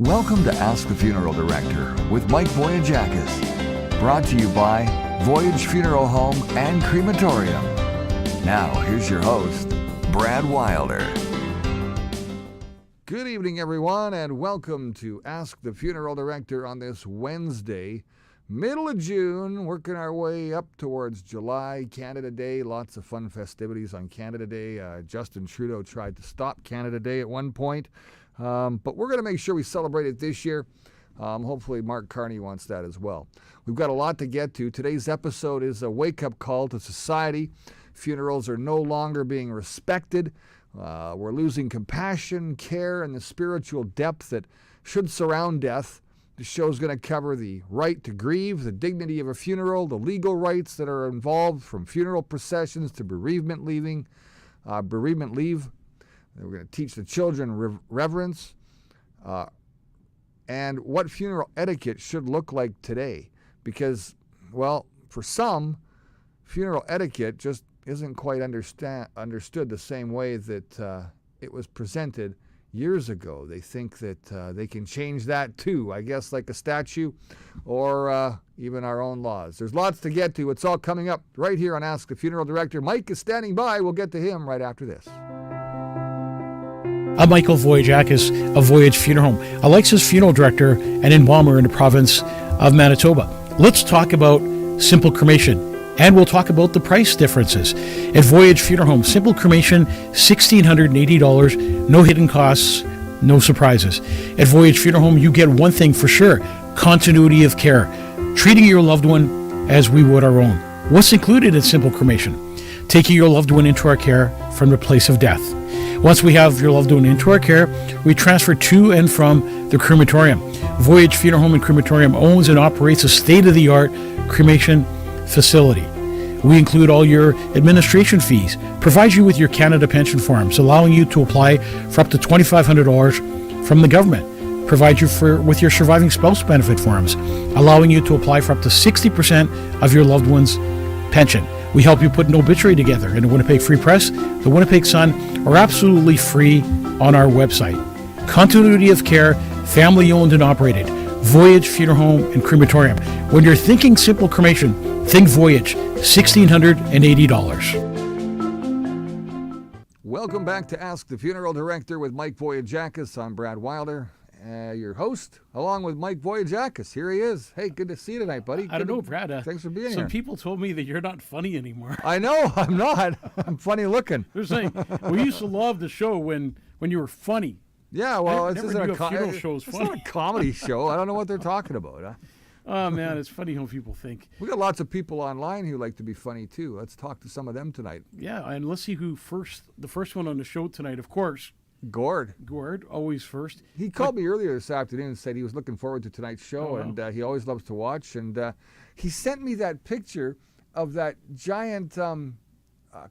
Welcome to Ask the Funeral Director with Mike Voyajakis. Brought to you by Voyage Funeral Home and Crematorium. Now, here's your host, Brad Wilder. Good evening, everyone, and welcome to Ask the Funeral Director on this Wednesday, middle of June, working our way up towards July, Canada Day. Lots of fun festivities on Canada Day. Justin Trudeau tried to stop Canada Day at one point, but we're going to make sure we celebrate it this year. Hopefully Mark Carney wants that as well. We've got a lot to get to. Today's episode is a wake-up call to society. Funerals are no longer being respected. We're losing compassion, care, and the spiritual depth that should surround death. The show's going to cover the right to grieve, the dignity of a funeral, the legal rights that are involved from funeral processions to bereavement leave. We're going to teach the children reverence and what funeral etiquette should look like today. Because, well, for some, funeral etiquette just isn't quite understood the same way that it was presented years ago. They think that they can change that too, I guess, like a statue or even our own laws. There's lots to get to. It's all coming up right here on Ask the Funeral Director. Mike is standing by. We'll get to him right after this. I'm Michael Voyajakis of Voyage Funeral Home, Alexa's funeral director and embalmer in the province of Manitoba. Let's talk about simple cremation, and we'll talk about the price differences. At Voyage Funeral Home, simple cremation, $1,680, no hidden costs, no surprises. At Voyage Funeral Home, you get one thing for sure: continuity of care, treating your loved one as we would our own. What's included in simple cremation? Taking your loved one into our care from the place of death. Once we have your loved one into our care, we transfer to and from the crematorium. Voyage Funeral Home and Crematorium owns and operates a state-of-the-art cremation facility. We include all your administration fees, provide you with your Canada pension forms, allowing you to apply for up to $2,500 from the government, provide you with your surviving spouse benefit forms, allowing you to apply for up to 60% of your loved one's pension. We help you put an obituary together in the Winnipeg Free Press, the Winnipeg Sun, are absolutely free on our website. Continuity of care, family owned and operated. Voyage Funeral Home and Crematorium. When you're thinking simple cremation, think Voyage, $1,680. Welcome back to Ask the Funeral Director with Mike Voyajakis. I'm Brad Wilder, your host, along with Mike Voyajakis. Here he is. Hey, good to see you tonight, buddy. I don't know, Brad. Thanks for being here. Some people told me that you're not funny anymore. I know, I'm not. I'm funny looking. They're saying, we used to love the show when you were funny. Yeah, well, It's not a comedy show. I don't know what they're talking about. Huh? Oh, man, it's funny how people think. We got lots of people online who like to be funny, too. Let's talk to some of them tonight. Yeah, and let's see the first one on the show tonight, of course. Gord, always first. He called me earlier this afternoon and said he was looking forward to tonight's show, and he always loves to watch. And he sent me that picture of that giant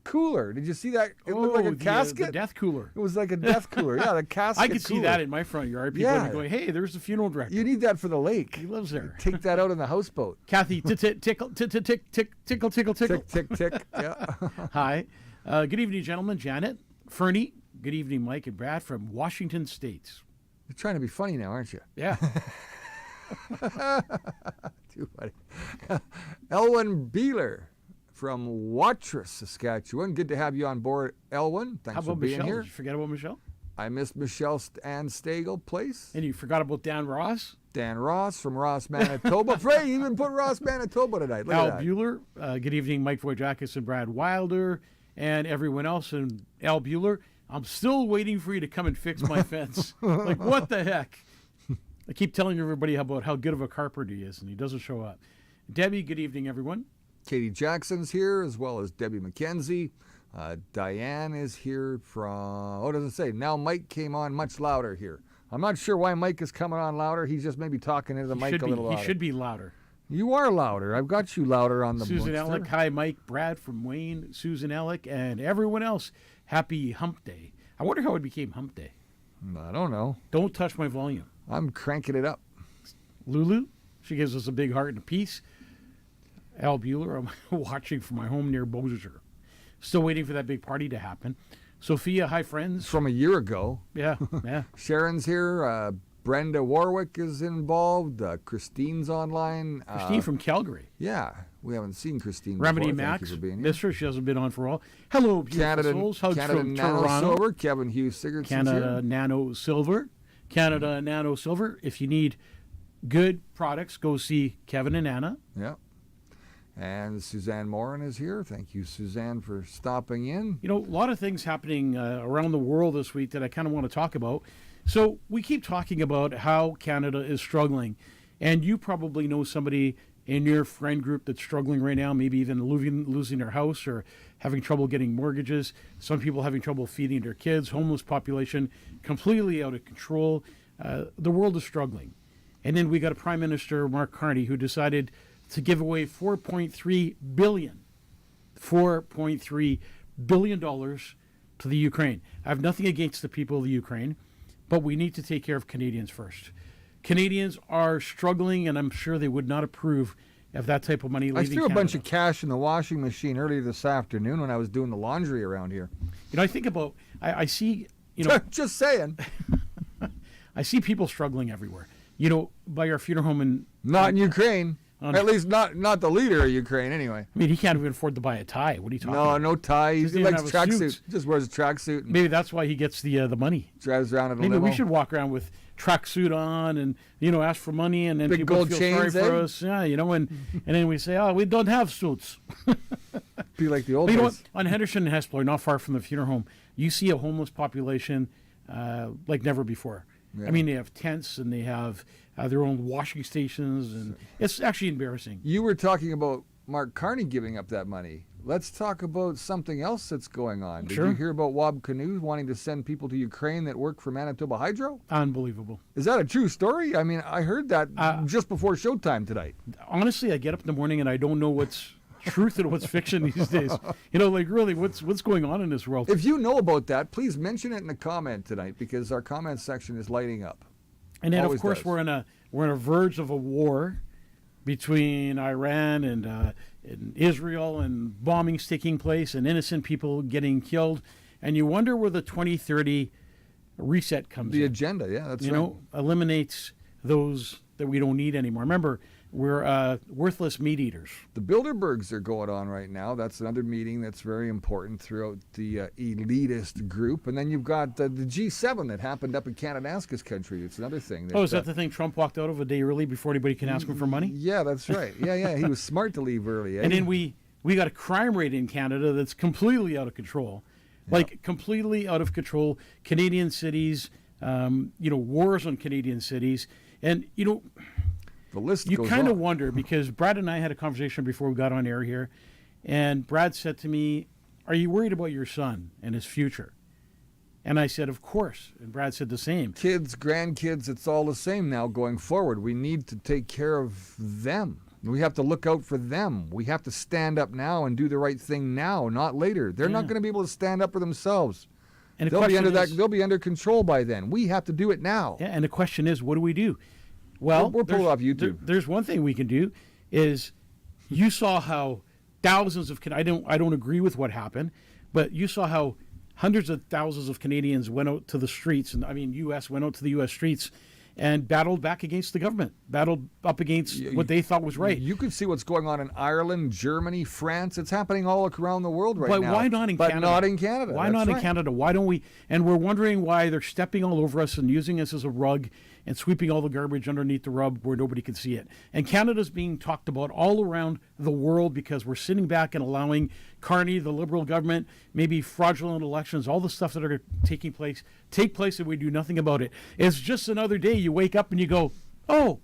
cooler. Did you see that? It looked like a casket. The death cooler. It was like a death cooler. Yeah, the casket. I could see that in my front yard. People would be going, "Hey, there's the funeral director." You need that for the lake. He lives there. Take that out in the houseboat. Kathy, tickle, tickle, tickle. Tick, tick, tick. Yeah. Hi. Good evening, gentlemen. Janet, Fernie. Good evening, Mike and Brad from Washington State. You're trying to be funny now, aren't you? Yeah. Too funny. Elwyn Beeler from Watrous, Saskatchewan. Good to have you on board, Elwyn. Thanks for being here. Did you forget about Michelle? I missed Michelle Ann Stagel Place. And you forgot about Dan Ross? Dan Ross from Ross, Manitoba. Frey, you even put Ross, Manitoba tonight. Look Al at that. Bueller. Good evening, Mike Voyajakis and Brad Wilder and everyone else. And Al Bueller, I'm still waiting for you to come and fix my fence. Like, what the heck? I keep telling everybody about how good of a carpenter he is, and he doesn't show up. Debbie, good evening, everyone. Katie Jackson's here, as well as Debbie McKenzie. Diane is here from, what does it say? Now Mike came on much louder here. I'm not sure why Mike is coming on louder. He's just maybe talking into the mic a little louder. He should be louder. You are louder. I've got you louder on the Susan Ellick. Hi, Mike. Brad from Wayne. Susan Ellick and everyone else. Happy Hump Day. I wonder how it became Hump Day. I don't know. Don't touch my volume. I'm cranking it up. Lulu, she gives us a big heart and a piece. Al Bueller, I'm watching from my home near Beausejour. Still waiting for that big party to happen. Sophia, hi, friends. From a year ago. Yeah, yeah. Sharon's here. Brenda Warwick is involved. Christine's online. Christine from Calgary. Yeah, we haven't seen Christine Remedy before. Max. Thank you for being here. Miss her. She hasn't been on for a while. Hello, beautiful souls. Hugs Canada from Nano Toronto. Silver. Kevin Hughes Sigurdsson. Canada Nano Silver. Canada Nano Silver. If you need good products, go see Kevin and Anna. Yeah. And Suzanne Morin is here. Thank you, Suzanne, for stopping in. You know, a lot of things happening around the world this week that I kind of want to talk about. So we keep talking about how Canada is struggling. And you probably know somebody in your friend group that's struggling right now, maybe even losing their house or having trouble getting mortgages. Some people having trouble feeding their kids, homeless population, completely out of control. The world is struggling. And then we got a Prime Minister, Mark Carney, who decided to give away $4.3 billion to the Ukraine. I have nothing against the people of the Ukraine, but we need to take care of Canadians first. Canadians are struggling, and I'm sure they would not approve of that type of money leaving I threw a Canada. bunch of cash in the washing machine earlier this afternoon when I was doing the laundry around here. You know, I think about, I see, you know, Just saying. I see people struggling everywhere. You know, by our funeral home in... Not in Ukraine. On- At least not the leader of Ukraine, anyway. I mean, he can't even afford to buy a tie. What are you talking about? No tie. He Doesn't likes even have a tracksuit. suit. Just wears a tracksuit and Maybe that's why he gets the money. drives around in a Maybe limo. we should walk around with tracksuit on and, you know, ask for money, and then Big people gold feel chains, sorry for eh? us. Yeah, you know, and then we say, oh, we don't have suits. be like the old But you know what? days. On Henderson and Hespeler, not far from the funeral home, you see a homeless population like never before. Yeah. I mean, they have tents and they have their own washing stations, and it's actually embarrassing. You were talking about Mark Carney giving up that money. Let's talk about something else that's going on. Did Sure. you hear about Wob Canoe wanting to send people to Ukraine that work for Manitoba Hydro? Unbelievable. Is that a true story? I mean, I heard that just before showtime tonight. Honestly, I get up in the morning and I don't know what's truth and what's fiction these days. You know, like really, what's going on in this world? If you know about that, please mention it in a comment tonight because our comment section is lighting up. And then, of Always course, does. we're on a verge of a war between Iran and Israel, and bombings taking place, and innocent people getting killed. And you wonder where the 2030 reset comes The in. agenda, yeah, that's You right. know, eliminates those that we don't need anymore. Remember, we're worthless meat eaters. The Bilderbergs are going on right now. That's another meeting that's very important throughout the elitist group. And then you've got the G7 that happened up in Kananaskis country. It's another thing. Oh, is that the thing Trump walked out of a day early before anybody can ask him for money? Yeah, that's right. Yeah. He was smart to leave early. Eh? And then we got a crime rate in Canada that's completely out of control. Like completely out of control. Canadian cities, wars on Canadian cities. And, you know, the list you goes kind of on. wonder, because Brad and I had a conversation before we got on air here. And Brad said to me, are you worried about your son and his future? And I said, of course. And Brad said the same. Kids, grandkids, it's all the same now going forward. We need to take care of them. We have to look out for them. We have to stand up now and do the right thing now, not later. They're not going to be able to stand up for themselves. And the They'll be question under is, that. They'll be under control by then. We have to do it now. Yeah, and the question is, what do we do? Well, We'll pull it off YouTube. There's one thing we can do. Is you saw how thousands of I don't agree with what happened, but you saw how hundreds of thousands of Canadians went out to the streets, and I mean U.S. went out to the U.S. streets and battled back against the government, battled up against what they thought was right. You can see what's going on in Ireland, Germany, France. It's happening all around the world right But now. why not in but Canada? not in Canada. Why That's not in right. Canada? Why don't we? And we're wondering why they're stepping all over us and using us as a rug and sweeping all the garbage underneath the rug where nobody can see it. And Canada's being talked about all around the world because we're sitting back and allowing Carney, the Liberal government, maybe fraudulent elections, all the stuff that are take place, and we do nothing about it. It's just another day you wake up and you go, oh,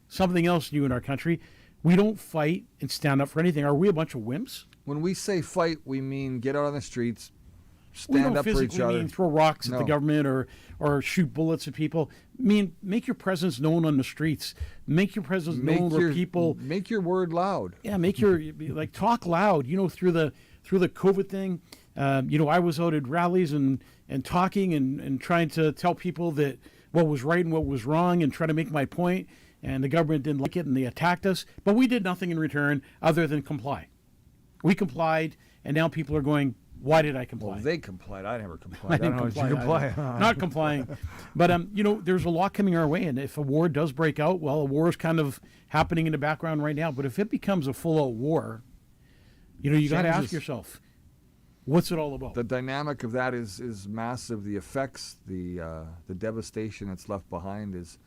something else new in our country. We don't fight and stand up for anything. Are we a bunch of wimps? When we say fight, we mean get out on the streets, We stand don't up for each physically other. mean throw rocks at No. the government or shoot bullets at people. I mean, make your presence known on the streets. Make your presence known where people. make your word loud. Yeah, make your like talk loud. You know, through the COVID thing. I was out at rallies and talking and trying to tell people that what was right and what was wrong and try to make my point. And the government didn't like it and they attacked us. But we did nothing in return other than comply. We complied, and now people are going, Why did I comply? Well, they complied. I never complied. I didn't don't know. Did you comply. comply? Not complying. But, there's a lot coming our way. And if a war does break out, well, a war is kind of happening in the background right now. But if it becomes a full-out war, you got to ask yourself, what's it all about? The dynamic of that is massive. The effects, the devastation that's left behind is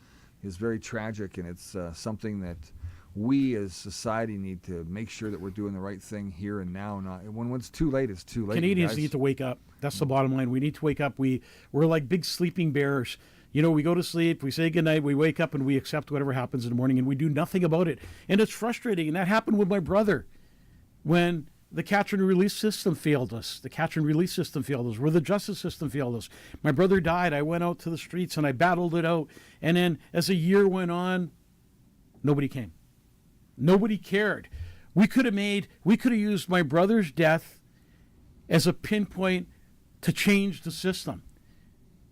very tragic, and it's something that we as society need to make sure that we're doing the right thing here and now. Not when it's too late, it's too late. Canadians need to wake up. That's the bottom line. We need to wake up. We're like big sleeping bears. We go to sleep, we say goodnight, we wake up, and we accept whatever happens in the morning, and we do nothing about it. And it's frustrating. And that happened with my brother when the catch and release system failed us. The catch and release system failed us. Where the justice system failed us. My brother died. I went out to the streets and I battled it out. And then as the year went on, nobody came. Nobody cared. We could have used my brother's death as a pinpoint to change the system.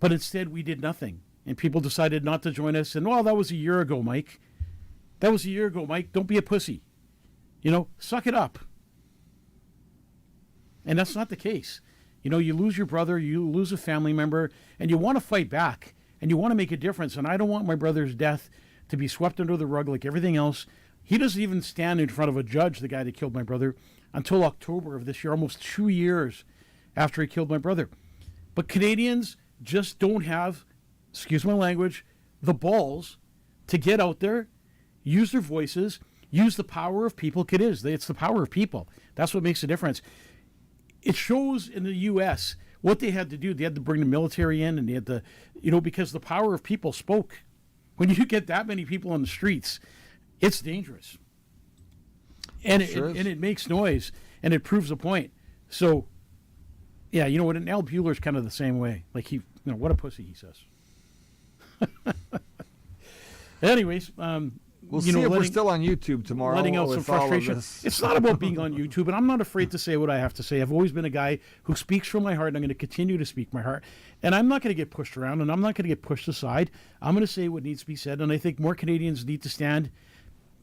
But instead we did nothing. And people decided not to join us. And, well, that was a year ago, Mike. That was a year ago, Mike. Don't be a pussy. Suck it up. And that's not the case. You lose your brother, you lose a family member, and you want to fight back, and you want to make a difference. And I don't want my brother's death to be swept under the rug like everything else. He doesn't even stand in front of a judge, the guy that killed my brother, until October of this year, almost 2 years after he killed my brother. But Canadians just don't have, excuse my language, the balls to get out there, use their voices, use the power of people. It's the power of people. That's what makes a difference. It shows in the U.S. what they had to do. They had to bring the military in, and they had to, because the power of people spoke. When you get that many people on the streets, it's dangerous. And it makes noise, and it proves a point. So, yeah, and Al Bueller's kind of the same way. Like what a pussy, he says. Anyways, we'll see if we're still on YouTube tomorrow. Letting out some frustration. It's not about being on YouTube, and I'm not afraid to say what I have to say. I've always been a guy who speaks from my heart, and I'm going to continue to speak my heart. And I'm not going to get pushed around, and I'm not going to get pushed aside. I'm going to say what needs to be said, and I think more Canadians need to stand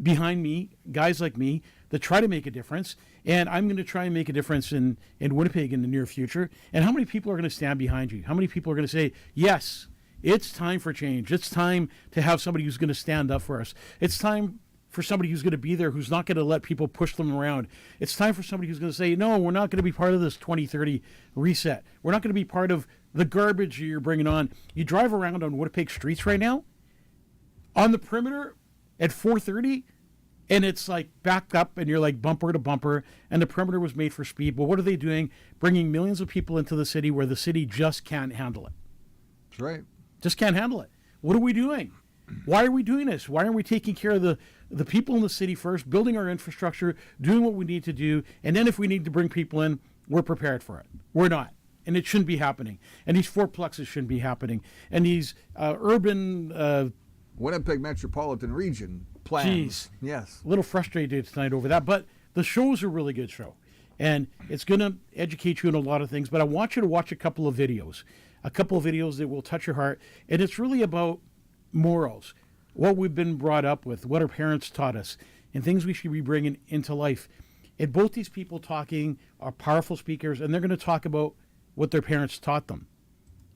behind me, guys like me, that try to make a difference. And I'm going to try and make a difference in Winnipeg in the near future. And how many people are going to stand behind you? How many people are going to say, yes, it's time for change. It's time to have somebody who's going to stand up for us. It's time for somebody who's going to be there, who's not going to let people push them around. It's time for somebody who's going to say, no, we're not going to be part of this 2030 reset. We're not going to be part of the garbage you're bringing on. You drive around on Winnipeg streets right now, on the perimeter at 4:30, and it's like backed up, and you're like bumper to bumper, and the perimeter was made for speed. But what are they doing? Bringing millions of people into the city where the city just can't handle it. That's right. Just can't handle it. What are we doing? Why are we doing this? Why aren't we taking care of the people in the city first, building our infrastructure, doing what we need to do, and then if we need to bring people in, we're prepared for it. We're not. And it shouldn't be happening. And these fourplexes shouldn't be happening. And these urban... Winnipeg Metropolitan Region plans. Geez. Yes. A little frustrated tonight over that. But the show's a really good show. And it's going to educate you in a lot of things. But I want you to watch a couple of videos. A couple of videos that will touch your heart. And it's really about morals. What we've been brought up with. What our parents taught us. And things we should be bringing into life. And both these people talking are powerful speakers. And they're going to talk about what their parents taught them.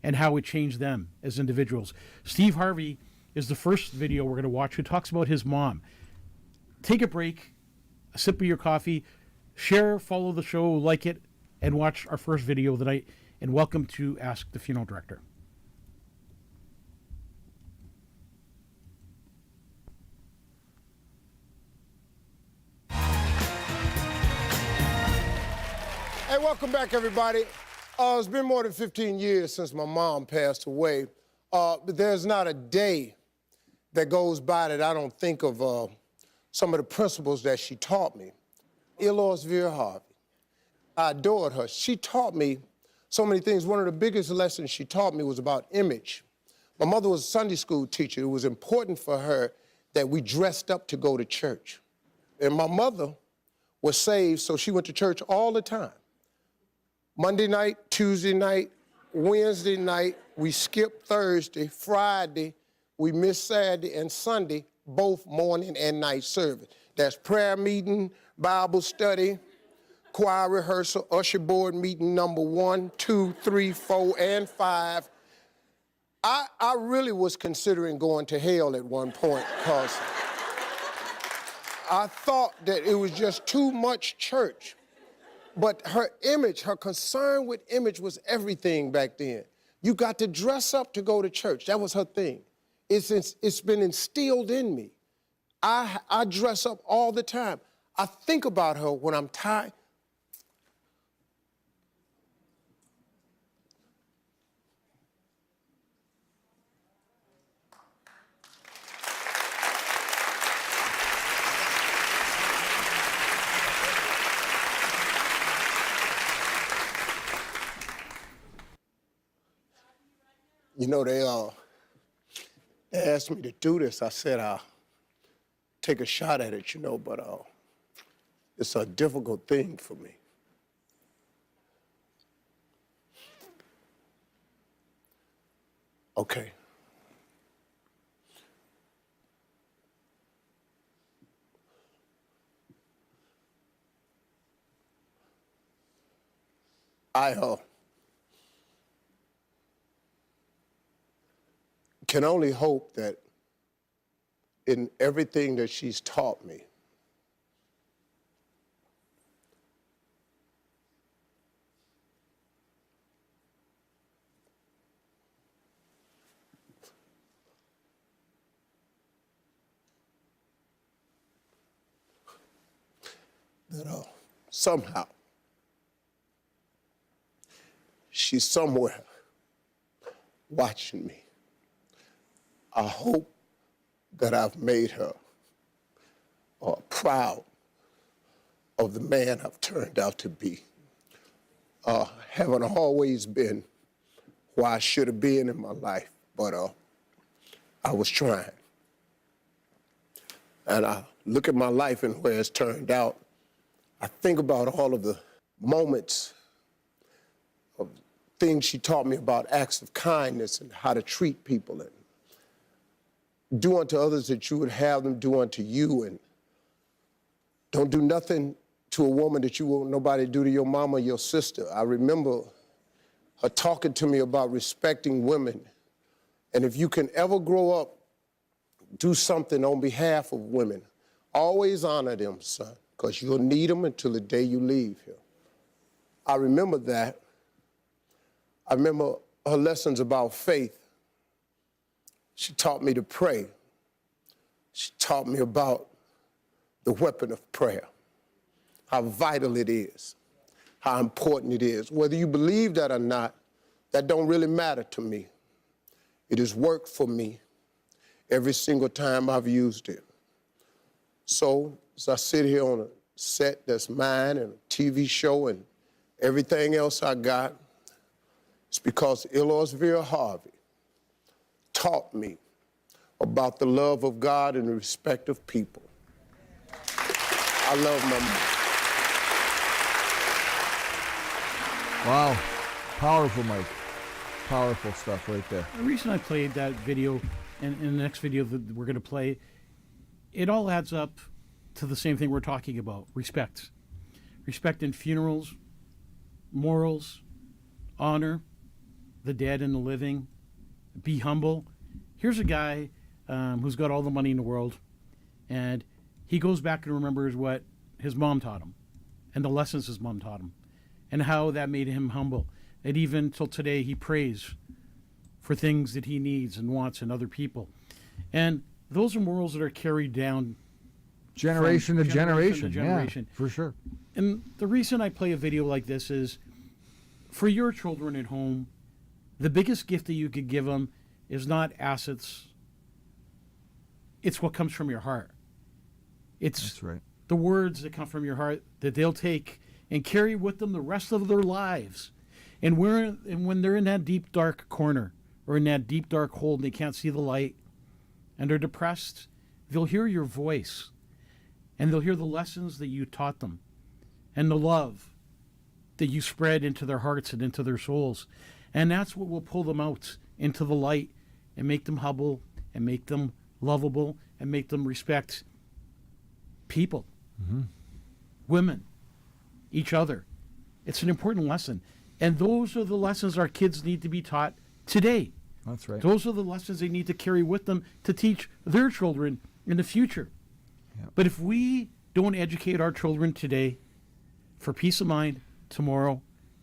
And how it changed them as individuals. Steve Harvey is the first video we're going to watch, who talks about his mom. Take a break, a sip of your coffee, share, follow the show, like it, and watch our first video of the night. And welcome to Ask the Funeral Director. Hey, welcome back, everybody. It's been more than 15 years since my mom passed away. But there's not a day that goes by that I don't think of some of the principles that she taught me. Eloise Vera Harvey. I adored her. She taught me so many things. One of the biggest lessons she taught me was about image. My mother was a Sunday school teacher. It was important for her that we dressed up to go to church. And my mother was saved, so she went to church all the time. Monday night, Tuesday night, Wednesday night, we skipped Thursday, Friday, we missed Saturday and Sunday, both morning and night service. That's prayer meeting, Bible study, choir rehearsal, usher board meeting number 1, 2, 3, 4, and 5. I really was considering going to hell at one point because I thought that it was just too much church. But her image, her concern with image was everything back then. You got to dress up to go to church. That was her thing. It's been instilled in me. I dress up all the time. I think about her when I'm tired. You know, they asked me to do this. I said I'll take a shot at it, you know, but it's a difficult thing for me. Okay. I can only hope that in everything that she's taught me, that somehow she's somewhere watching me. I hope that I've made her proud of the man I've turned out to be. Haven't always been where I should have been in my life, but I was trying. And I look at my life and where it's turned out. I think about all of the moments of things she taught me about acts of kindness and how to treat people and do unto others that you would have them do unto you, and don't do nothing to a woman that you want nobody do to your mama or your sister. I remember her talking to me about respecting women, and if you can ever grow up, do something on behalf of women, always honor them, son, because you'll need them until the day you leave here. I remember that. I remember her lessons about faith. She taught me to pray. She taught me about the weapon of prayer, how vital it is, how important it is. Whether you believe that or not, that don't really matter to me. It has worked for me every single time I've used it. So as I sit here on a set that's mine and a TV show and everything else I got, it's because Eloise Vera Harvey taught me about the love of God and the respect of people. I love my mom. Wow. Powerful, Mike. Powerful stuff right there. The reason I played that video and in the next video that we're going to play, it all adds up to the same thing we're talking about, respect. Respect in funerals, morals, honor, the dead and the living, be humble. Here's a guy who's got all the money in the world, and he goes back and remembers what his mom taught him and the lessons his mom taught him and how that made him humble. And even till today, he prays for things that he needs and wants in other people. And those are morals that are carried down Generation to generation. Yeah, for sure. And the reason I play a video like this is for your children at home, the biggest gift that you could give them is not assets. It's what comes from your heart. It's the words that come from your heart that they'll take and carry with them the rest of their lives. And when they're in that deep, dark corner or in that deep, dark hole and they can't see the light and they're depressed, they'll hear your voice and they'll hear the lessons that you taught them and the love that you spread into their hearts and into their souls. And that's what will pull them out into the light and make them humble and make them lovable and make them respect people, women, each other. It's an important lesson. And those are the lessons our kids need to be taught today. That's right. Those are the lessons they need to carry with them to teach their children in the future. Yep. But if we don't educate our children today for peace of mind tomorrow,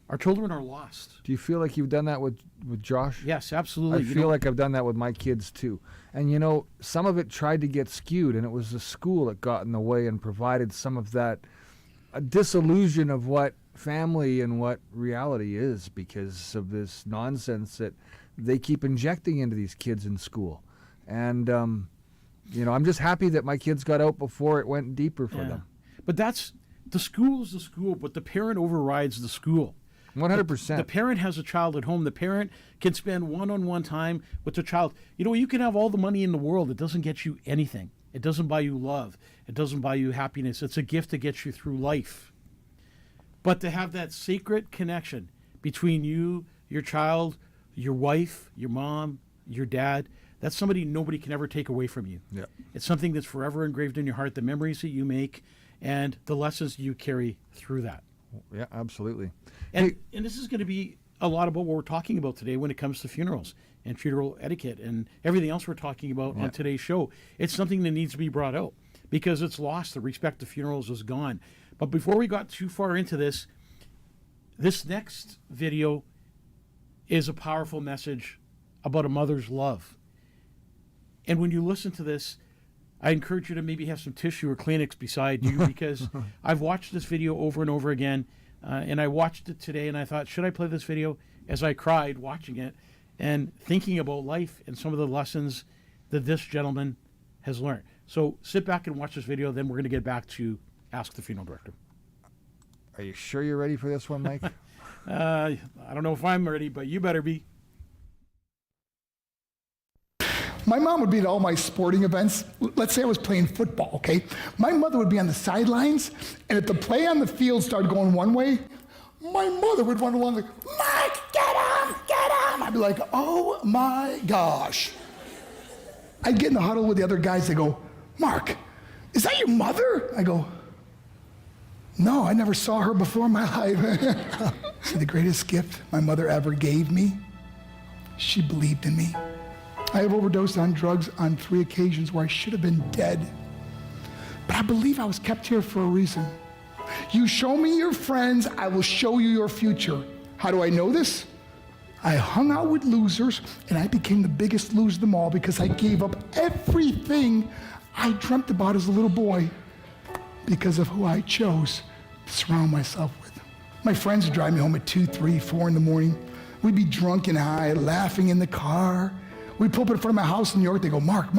our children are lost. Do you feel like you've done that with Josh? Yes, absolutely. I feel like I've done that with my kids too. And you know, some of it tried to get skewed, and it was the school that got in the way and provided some of that disillusion of what family and what reality is because of this nonsense that they keep injecting into these kids in school. And, you know, I'm just happy that my kids got out before it went deeper for them. But that's, the school is the school, but the parent overrides the school. 100%. The parent has a child at home. The parent can spend one-on-one time with the child. You know, you can have all the money in the world. It doesn't get you anything. It doesn't buy you love. It doesn't buy you happiness. It's a gift that gets you through life. But to have that sacred connection between you, your child, your wife, your mom, your dad, that's somebody nobody can ever take away from you. Yeah. It's something that's forever engraved in your heart, the memories that you make and the lessons you carry through that. Yeah, absolutely. And this is going to be a lot about what we're talking about today when it comes to funerals and funeral etiquette and everything else we're talking about on today's show. It's something that needs to be brought out because it's lost. The respect to funerals is gone. But before we got too far into this, this next video is a powerful message about a mother's love. And when you listen to this, I encourage you to maybe have some tissue or Kleenex beside you because I've watched this video over and over again. And I watched it today and I thought, should I play this video? As I cried watching it and thinking about life and some of the lessons that this gentleman has learned. So sit back and watch this video. Then we're going to get back to Ask the Funeral Director. Are you sure you're ready for this one, Mike? I don't know if I'm ready, but you better be. My mom would be at all my sporting events. Let's say I was playing football, okay? My mother would be on the sidelines, and if the play on the field started going one way, my mother would run along like, Mike, get him, get him. I'd be like, oh my gosh. I'd get in the huddle with the other guys. They go, Mark, is that your mother? I go, no, I never saw her before in my life. See, the greatest gift my mother ever gave me, she believed in me. I have overdosed on drugs on 3 occasions where I should have been dead. But I believe I was kept here for a reason. You show me your friends, I will show you your future. How do I know this? I hung out with losers, and I became the biggest loser of them all because I gave up everything I dreamt about as a little boy because of who I chose to surround myself with. My friends would drive me home at 2, 3, 4 in the morning. We'd be drunk and high, laughing in the car. We'd pull up in front of my house in New York. They go, Mark,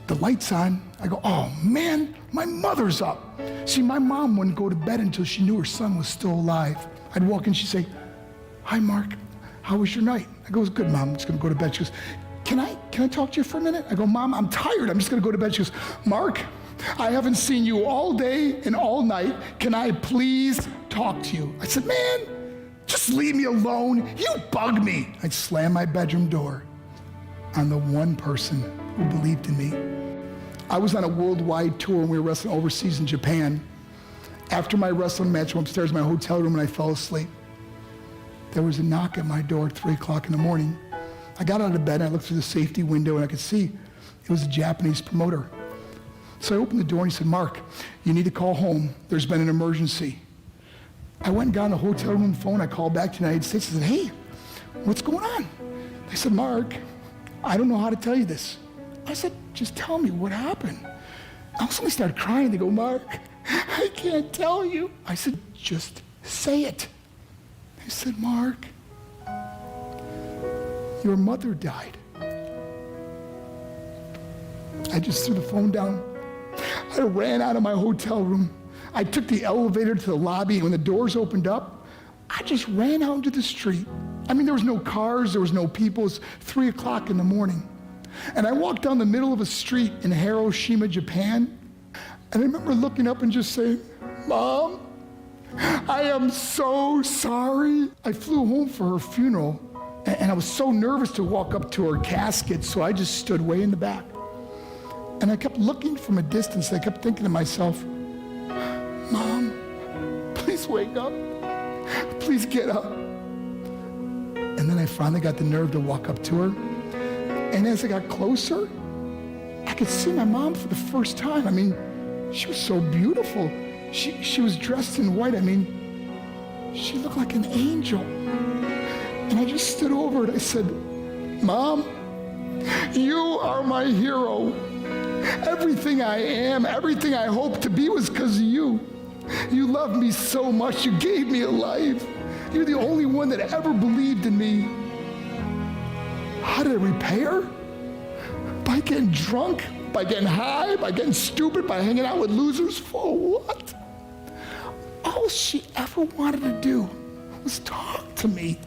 the light's on. I go, oh man, my mother's up. See, my mom wouldn't go to bed until she knew her son was still alive. I'd walk in, she'd say, hi, Mark, how was your night? I go, it was good, Mom, I'm just gonna go to bed. She goes, can I talk to you for a minute? I go, Mom, I'm tired, I'm just gonna go to bed. She goes, Mark, I haven't seen you all day and all night. Can I please talk to you? I said, man, just leave me alone. You bug me. I'd slam my bedroom door on the one person who believed in me. I was on a worldwide tour and we were wrestling overseas in Japan. After my wrestling match, I went upstairs to my hotel room and I fell asleep. There was a knock at my door at 3 o'clock in the morning. I got out of bed and I looked through the safety window and I could see it was a Japanese promoter. So I opened the door and he said, Mark, you need to call home. There's been an emergency. I went and got on the hotel room phone. I called back to the United States. I said, hey, what's going on? They said, Mark, I don't know how to tell you this. I said, just tell me what happened. I suddenly started crying. They go, Mark, I can't tell you. I said, just say it. They said, Mark, your mother died. I just threw the phone down. I ran out of my hotel room. I took the elevator to the lobby, and when the doors opened up, I just ran out into the street. I mean, there was no cars, there was no people. It was 3 o'clock in the morning. And I walked down the middle of a street in Hiroshima, Japan, and I remember looking up and just saying, Mom, I am so sorry. I flew home for her funeral, and I was so nervous to walk up to her casket, so I just stood way in the back. And I kept looking from a distance. I kept thinking to myself, Mom, wake up. Please get up. And then I finally got the nerve to walk up to her. And as I got closer, I could see my mom for the first time. I mean, she was so beautiful. She was dressed in white. I mean, she looked like an angel. And I just stood over it. I said, Mom, you are my hero. Everything I am, everything I hope to be was because of you. You loved me so much. You gave me a life. You're the only one that ever believed in me. How did I repay her? By getting drunk, by getting high, by getting stupid, by hanging out with losers? For what? All she ever wanted to do was talk to me.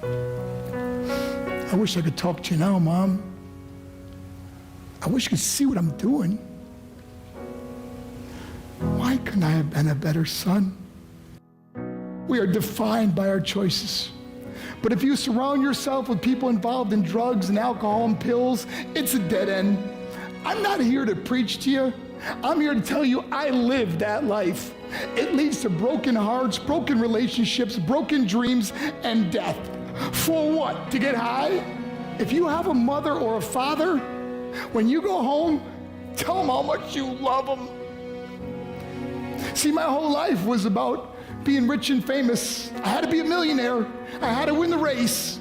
I wish I could talk to you now, Mom. I wish you could see what I'm doing. Why couldn't I have been a better son? We are defined by our choices. But if you surround yourself with people involved in drugs and alcohol and pills, it's a dead end. I'm not here to preach to you. I'm here to tell you I lived that life. It leads to broken hearts, broken relationships, broken dreams, and death. For what? To get high? If you have a mother or a father, when you go home, tell them how much you love them. See, my whole life was about being rich and famous. I had to be a millionaire. I had to win the race.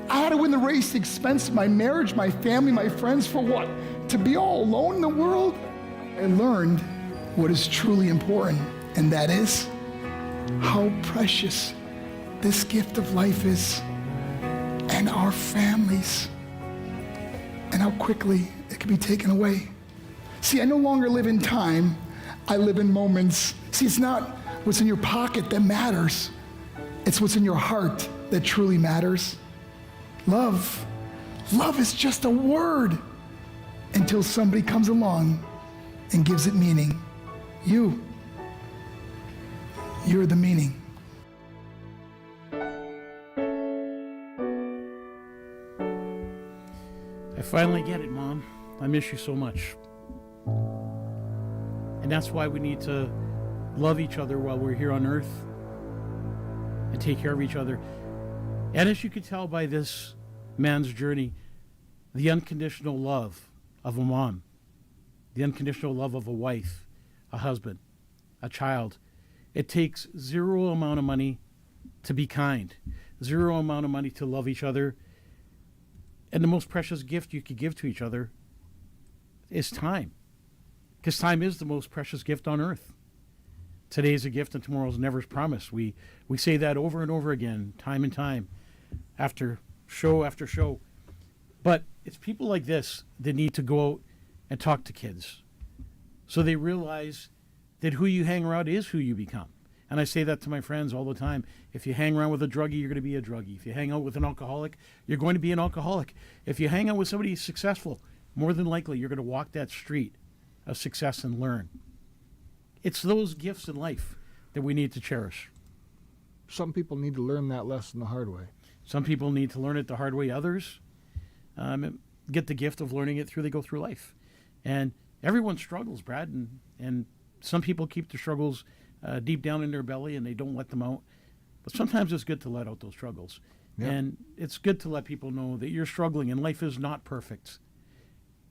I had to win the race at the expense of my marriage, my family, my friends. For what? To be all alone in the world? I learned what is truly important, and that is how precious this gift of life is, and our families, and how quickly it can be taken away. See, I no longer live in time. I live in moments. See, it's not what's in your pocket that matters. It's what's in your heart that truly matters. Love. Love is just a word until somebody comes along and gives it meaning. You're the meaning. I finally get it, Mom. I miss you so much. And that's why we need to love each other while we're here on earth and take care of each other. And as you can tell by this man's journey, the unconditional love of a mom, the unconditional love of a wife, a husband, a child. It takes zero amount of money to be kind, zero amount of money to love each other. And the most precious gift you could give to each other is time. Because time is the most precious gift on earth. Today is a gift and tomorrow's never promised. We say that over and over again, time and time, after show. But it's people like this that need to go out and talk to kids so they realize that who you hang around is who you become. And I say that to my friends all the time. If you hang around with a druggie, you're going to be a druggie. If you hang out with an alcoholic, you're going to be an alcoholic. If you hang out with somebody who's successful, more than likely you're going to walk that street of success and learn. It's those gifts in life that we need to cherish. Some people need to learn that lesson the hard way. Some people need to learn it the hard way. Others get the gift of learning it through they go through life. And everyone struggles, Brad, and some people keep the struggles deep down in their belly and they don't let them out. But sometimes it's good to let out those struggles. Yeah. And it's good to let people know that you're struggling and life is not perfect.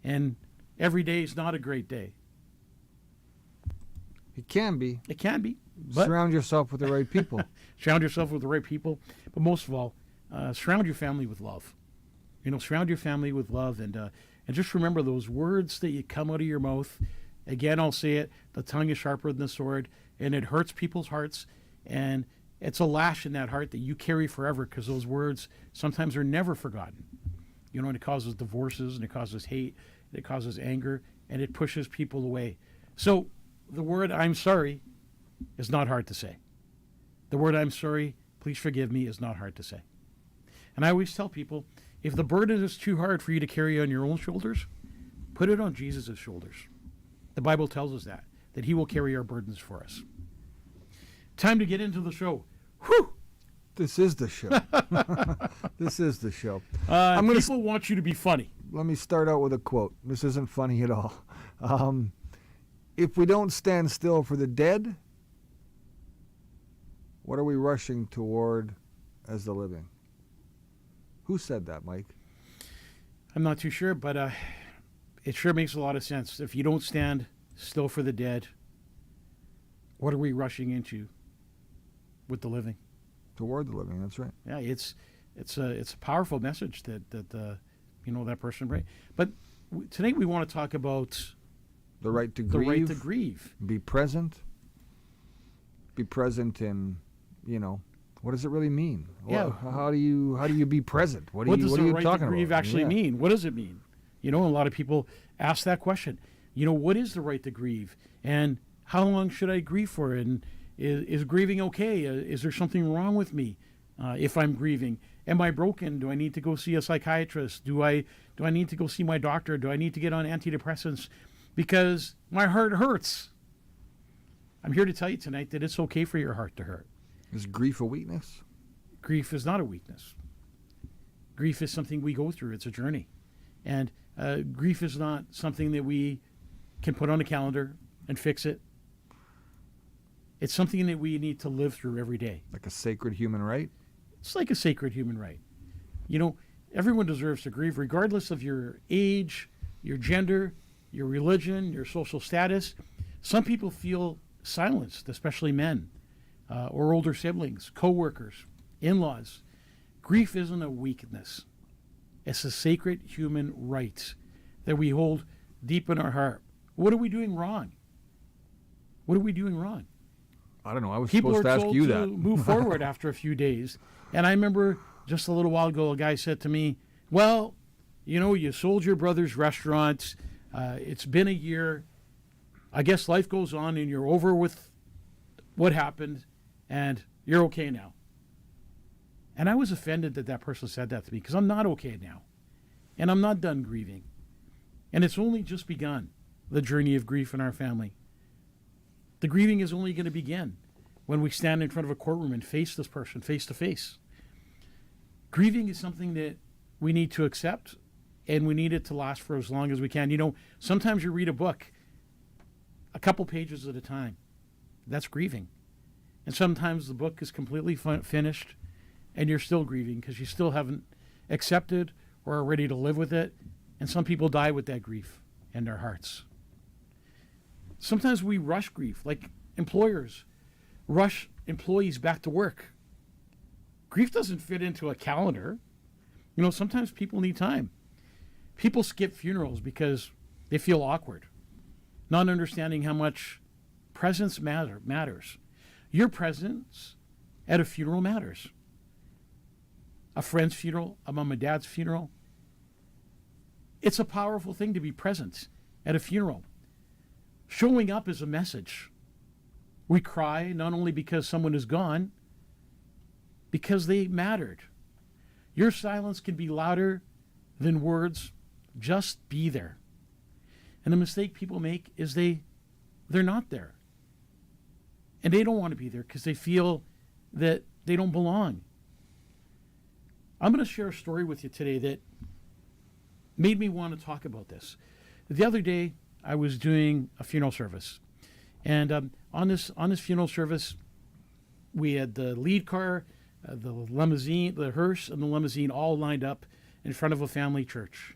And every day is not a great day. It can be. It can be. Surround yourself with the right people. Surround yourself with the right people. But most of all, surround your family with love. Surround your family with love. And just remember those words that you come out of your mouth. Again, I'll say it. The tongue is sharper than the sword. And it hurts people's hearts. And it's a lash in that heart that you carry forever because those words sometimes are never forgotten. And it causes divorces and it causes hate. It causes anger. And it pushes people away. So the word I'm sorry is not hard to say. The word I'm sorry, please forgive me, is not hard to say. And I always tell people, if the burden is too hard for you to carry on your own shoulders, put it on Jesus' shoulders. The Bible tells us that he will carry our burdens for us. Time to get into the show. Whew! This is the show. This is the show. People want you to be funny. Let me start out with a quote. This isn't funny at all. If we don't stand still for the dead, What are we rushing toward as the living? Who said that, Mike? I'm not too sure, but it sure makes a lot of sense. If you don't stand still for the dead, what are we rushing into with the living? Toward the living, that's right. Yeah, it's a powerful message that that person right. But today we want to talk about The right to the grieve. right to grieve. Be present. Be present in, what does it really mean? Yeah. How do you be present? What What does are the you right to talking grieve about? actually Yeah. mean? What does it mean? A lot of people ask that question. What is the right to grieve? And how long should I grieve for? And is grieving okay? Is there something wrong with me if I'm grieving? Am I broken? Do I need to go see a psychiatrist? Do I need to go see my doctor? Do I need to get on antidepressants? Because my heart hurts. I'm here to tell you tonight that it's okay for your heart to hurt. Is grief a weakness? Grief is not a weakness. Grief is something we go through. It's a journey. And grief is not something that we can put on a calendar and fix it. It's something that we need to live through every day. Like a sacred human right? It's like a sacred human right. Everyone deserves to grieve, regardless of your age, your gender, your religion, your social status. Some people feel silenced, especially men or older siblings, co-workers, in-laws. Grief isn't a weakness. It's a sacred human right that we hold deep in our heart. What are we doing wrong? What are we doing wrong? I don't know. I was People supposed are to ask told you to that. move forward after a few days. And I remember just a little while ago, a guy said to me, well, you sold your brother's restaurant. It's been a year. I guess life goes on and you're over with what happened and you're okay now. And I was offended that person said that to me because I'm not okay now. And I'm not done grieving. And it's only just begun, the journey of grief in our family. The grieving is only going to begin when we stand in front of a courtroom and face this person face to face. Grieving is something that we need to accept, and we need it to last for as long as we can. Sometimes you read a book a couple pages at a time. That's grieving. And sometimes the book is completely finished, and you're still grieving because you still haven't accepted or are ready to live with it. And some people die with that grief in their hearts. Sometimes we rush grief, like employers rush employees back to work. Grief doesn't fit into a calendar. Sometimes people need time. People skip funerals because they feel awkward, not understanding how much presence matters. Your presence at a funeral matters. A friend's funeral, a mom and dad's funeral. It's a powerful thing to be present at a funeral. Showing up is a message. We cry not only because someone is gone, because they mattered. Your silence can be louder than words. Just be there. And the mistake people make is they're not there. And they don't want to be there because they feel that they don't belong. I'm going to share a story with you today that made me want to talk about this. The other day, I was doing a funeral service. And on this funeral service, we had the lead car, the limousine, the hearse, and the limousine all lined up in front of a family church.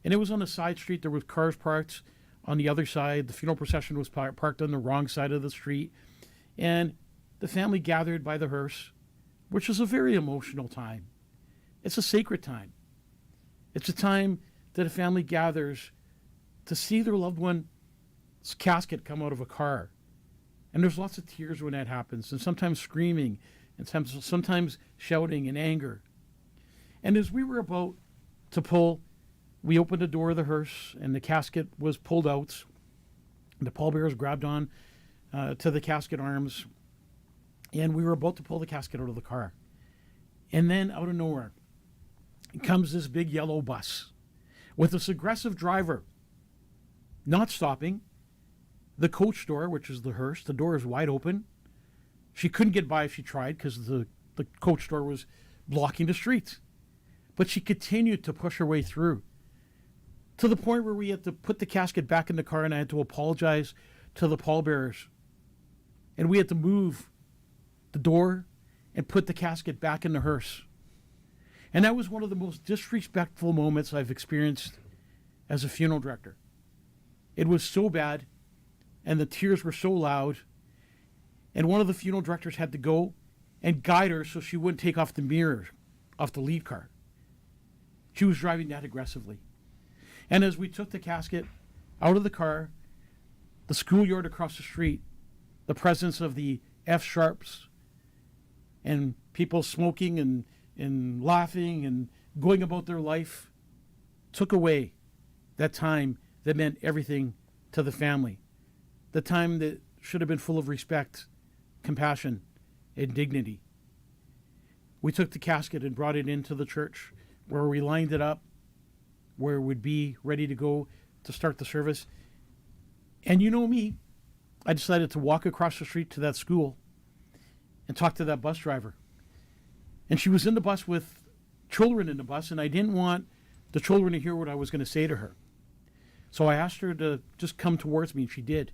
And it was on a side street. There were cars parked on the other side. The funeral procession was parked on the wrong side of the street. And the family gathered by the hearse, which was a very emotional time. It's a sacred time. It's a time that a family gathers to see their loved one's casket come out of a car. And there's lots of tears when that happens, and sometimes screaming, and sometimes shouting and anger. And as we were about to pull, we opened the door of the hearse, and the casket was pulled out. The pallbearers grabbed on to the casket arms, and we were about to pull the casket out of the car. And then out of nowhere comes this big yellow bus with this aggressive driver not stopping. The coach door, which is the hearse, the door is wide open. She couldn't get by if she tried because the coach door was blocking the street. But she continued to push her way through to the point where we had to put the casket back in the car, and I had to apologize to the pallbearers. And we had to move the door and put the casket back in the hearse. And that was one of the most disrespectful moments I've experienced as a funeral director. It was so bad, and the tears were so loud, and one of the funeral directors had to go and guide her so she wouldn't take off the mirror off the lead car. She was driving that aggressively. And as we took the casket out of the car, the schoolyard across the street, the presence of the F sharps and people smoking and laughing and going about their life took away that time that meant everything to the family. The time that should have been full of respect, compassion, and dignity. We took the casket and brought it into the church where we lined it up, where it would be ready to go to start the service. And you know me, I decided to walk across the street to that school and talk to that bus driver. And she was in the bus with children in the bus, and I didn't want the children to hear what I was going to say to her. So I asked her to just come towards me, and she did.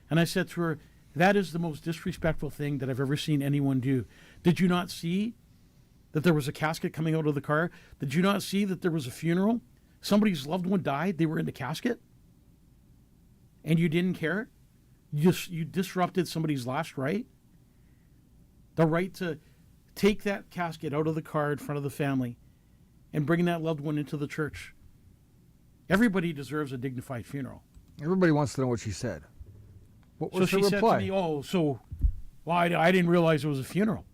And I said to her, that is the most disrespectful thing that I've ever seen anyone do. Did you not see that there was a casket coming out of the car? Did you not see that there was a funeral? Somebody's loved one died, they were in the casket, and you didn't care? You disrupted somebody's last right? The right to take that casket out of the car in front of the family and bring that loved one into the church. Everybody deserves a dignified funeral. Everybody wants to know what she said. What was So her she said reply? to me, I didn't realize it was a funeral.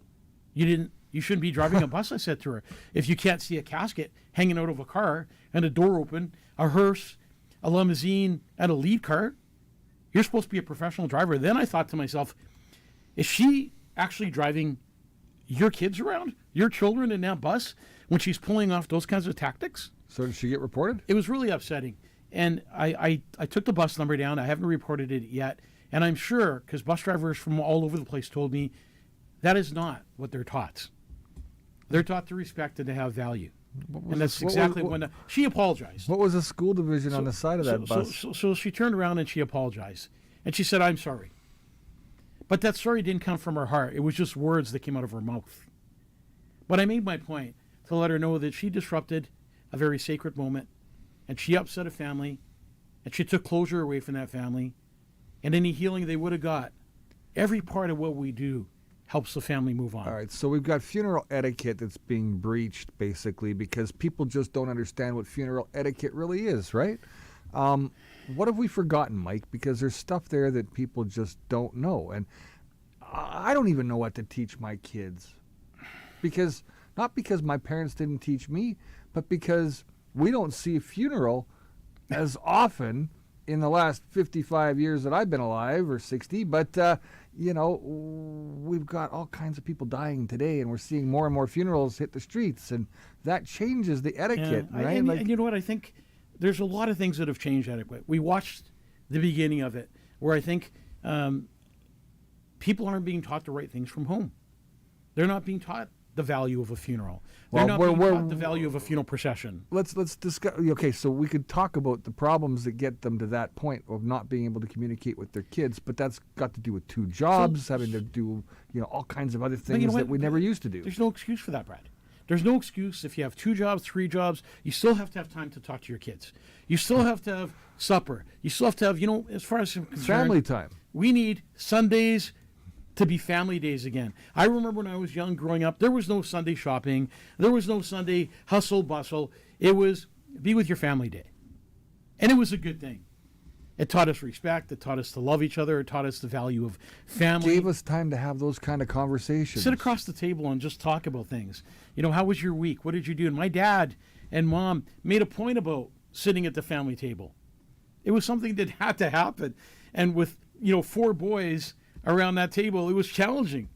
You shouldn't be driving a bus, I said to her. If you can't see a casket hanging out of a car and a door open, a hearse, a limousine, and a lead car, you're supposed to be a professional driver. Then I thought to myself, is she actually driving your kids around, your children in that bus, when she's pulling off those kinds of tactics? So did she get reported? It was really upsetting. And I took the bus number down. I haven't reported it yet. And I'm sure, because bus drivers from all over the place told me, that is not what they're taught. They're taught to respect and to have value. And that's exactly when she apologized. What was the school division on the side of that bus? So she turned around and she apologized. And she said, I'm sorry. But that sorry didn't come from her heart. It was just words that came out of her mouth. But I made my point to let her know that she disrupted a very sacred moment, and she upset a family, and she took closure away from that family, and any healing they would have got. Every part of what we do helps the family move on. All right, so we've got funeral etiquette that's being breached, basically, because people just don't understand what funeral etiquette really is, right? What have we forgotten, Mike? Because there's stuff there that people just don't know. And I don't even know what to teach my kids. Not because my parents didn't teach me, but because we don't see a funeral as often in the last 55 years that I've been alive, or 60, but we've got all kinds of people dying today, and we're seeing more and more funerals hit the streets, and that changes the etiquette, right? And you know what? I think there's a lot of things that have changed etiquette. We watched the beginning of it, where I think people aren't being taught the right things from home. They're not being taught the value of a funeral. They're not being taught the value of a funeral procession. Let's discuss. Okay, so we could talk about the problems that get them to that point of not being able to communicate with their kids, but that's got to do with two jobs, having to do all kinds of other things that we never used to do. There's no excuse for that, Brad. There's no excuse if you have 2 jobs, 3 jobs. You still have to have time to talk to your kids. You still have to have supper. You still have to have, as far as I'm concerned, family time. We need Sundays to be family days again. I remember when I was young growing up, there was no Sunday shopping. There was no Sunday hustle bustle. It was be with your family day. And it was a good thing. It taught us respect. It taught us to love each other. It taught us the value of family. Gave us time to have those kind of conversations. Sit across the table and just talk about things. How was your week? What did you do? And my dad and mom made a point about sitting at the family table. It was something that had to happen. And with, 4 boys around that table, it was challenging.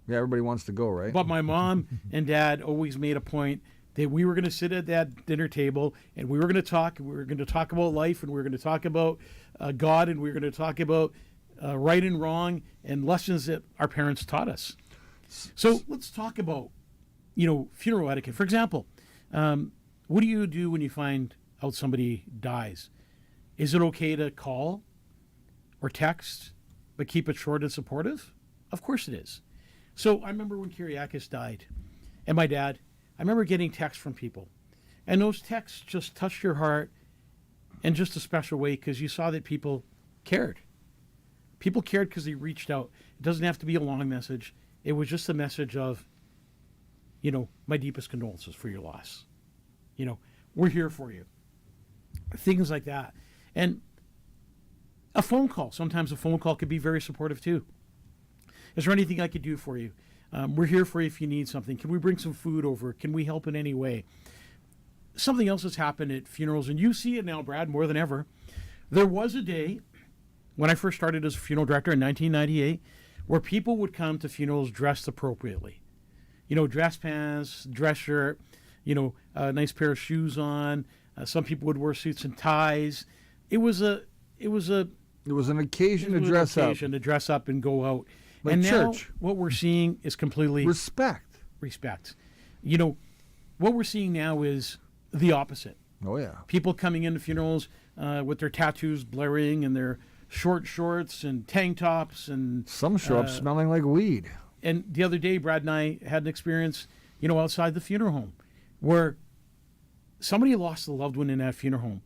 Yeah, everybody wants to go, right? But my mom and dad always made a point that we were going to sit at that dinner table and we were going to talk. We were going to talk about life, and we were going to talk about God, and we were going to talk about right and wrong and lessons that our parents taught us. So let's talk about, funeral etiquette. For example, what do you do when you find out somebody dies? Is it okay to call or text, but keep it short and supportive? Of course it is. So I remember when Kyriakis died, and my dad, I remember getting texts from people. And those texts just touched your heart in just a special way because you saw that people cared. People cared because they reached out. It doesn't have to be a long message. It was just a message of, my deepest condolences for your loss. We're here for you. Things like that. And a phone call. Sometimes a phone call could be very supportive too. Is there anything I could do for you? We're here for you if you need something. Can we bring some food over? Can we help in any way? Something else has happened at funerals, and you see it now, Brad, more than ever. There was a day when I first started as a funeral director in 1998 where people would come to funerals dressed appropriately. Dress pants, dress shirt, a nice pair of shoes on. Some people would wear suits and ties. It was an occasion to dress up. To dress up and go out. Like and church. Now what we're seeing is completely Respect. What we're seeing now is the opposite. Oh, yeah. People coming into funerals with their tattoos blaring and their short shorts and tank tops. And Some show up smelling like weed. And the other day, Brad and I had an experience, outside the funeral home where somebody lost a loved one in that funeral home.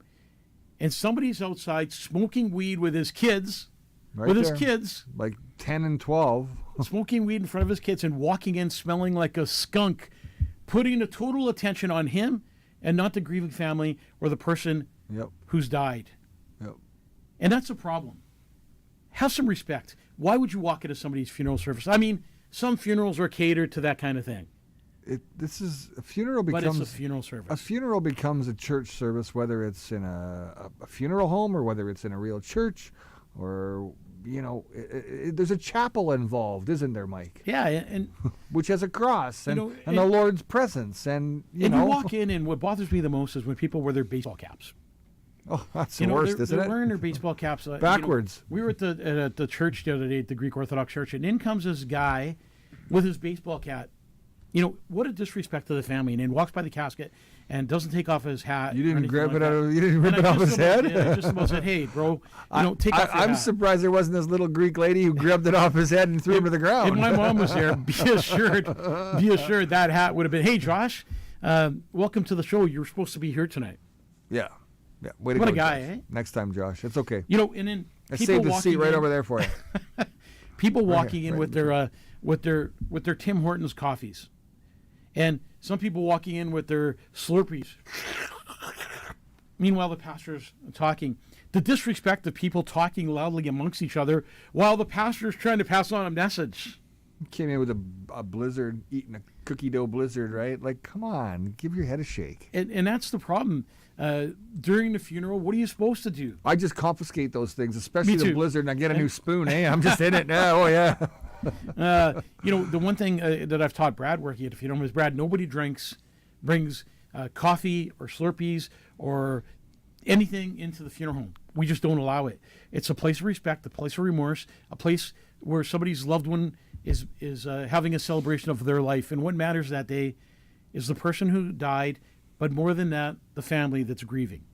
And somebody's outside smoking weed with his kids. Right his there. kids. Like 10 and 12. Smoking weed in front of his kids and walking in smelling like a skunk, putting a total attention on him and not the grieving family or the person Yep. who's died. Yep. And that's a problem. Have some respect. Why would you walk into somebody's funeral service? I mean, some funerals are catered to that kind of thing. This is a funeral But becomes it's a funeral service. a funeral becomes a church service, whether it's in a funeral home or whether it's in a real church, or there's a chapel involved, isn't there, Mike? Yeah, and Which has a cross and and the Lord's presence, and you walk in, and what bothers me the most is when people wear their baseball caps. Oh, that's the worst, isn't they're it? wearing their baseball caps Backwards. We were at the church the other day, at the Greek Orthodox Church, and in comes this guy with his baseball cap. What a disrespect to the family. And then walks by the casket and doesn't take off his hat. You didn't grab it like out that. of. You didn't rip And it off his head. I just about said, "Hey, bro, take off your I'm hat." surprised there wasn't this little Greek lady who grabbed it off his head and threw him to the ground. If my mom was there, be assured that hat would have been, "Hey, Josh, welcome to the show. You're supposed to be here tonight." Yeah. Way to What go, a guy, Josh. eh? Next time, Josh. It's okay. And then I people saved a seat walking right in- over there for you. People walking here, in right with their Tim Hortons coffees, and some people walking in with their Slurpees. Meanwhile, the pastor's talking. The disrespect of people talking loudly amongst each other while the pastor's trying to pass on a message. Came in with a blizzard, eating a cookie dough blizzard, right? Like, come on, give your head a shake. And that's the problem. During the funeral, what are you supposed to do? I just confiscate those things, especially Me the too. blizzard, and I get a new spoon. Hey, I'm just in it now. Oh, yeah. The one thing that I've taught Brad working at a funeral is, Brad, nobody brings coffee or Slurpees or anything into the funeral home. We just don't allow it. It's a place of respect, a place of remorse, a place where somebody's loved one is having a celebration of their life. And what matters that day is the person who died, but more than that, the family that's grieving.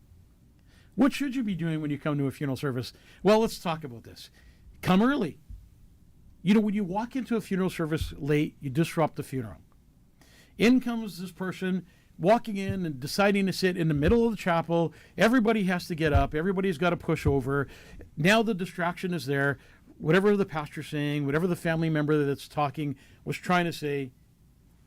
What should you be doing when you come to a funeral service? Well, let's talk about this. Come early. When you walk into a funeral service late, you disrupt the funeral. In comes this person walking in and deciding to sit in the middle of the chapel. Everybody has to get up. Everybody's got to push over. Now the distraction is there. Whatever the pastor's saying, whatever the family member that's talking was trying to say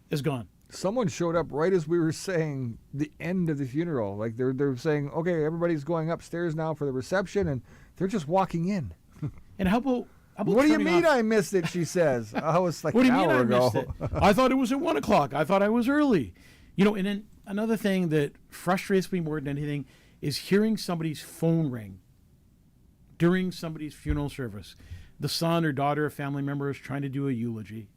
is gone. Someone showed up right as we were saying the end of the funeral. Like they're saying, okay, everybody's going upstairs now for the reception, and they're just walking in. And how about What do you turning mean off- I missed it? She says. Oh, it's like What do an you mean hour I ago. missed it? I thought it was at 1 o'clock. I thought I was early. And then another thing that frustrates me more than anything is hearing somebody's phone ring during somebody's funeral service. The son or daughter or family member is trying to do a eulogy.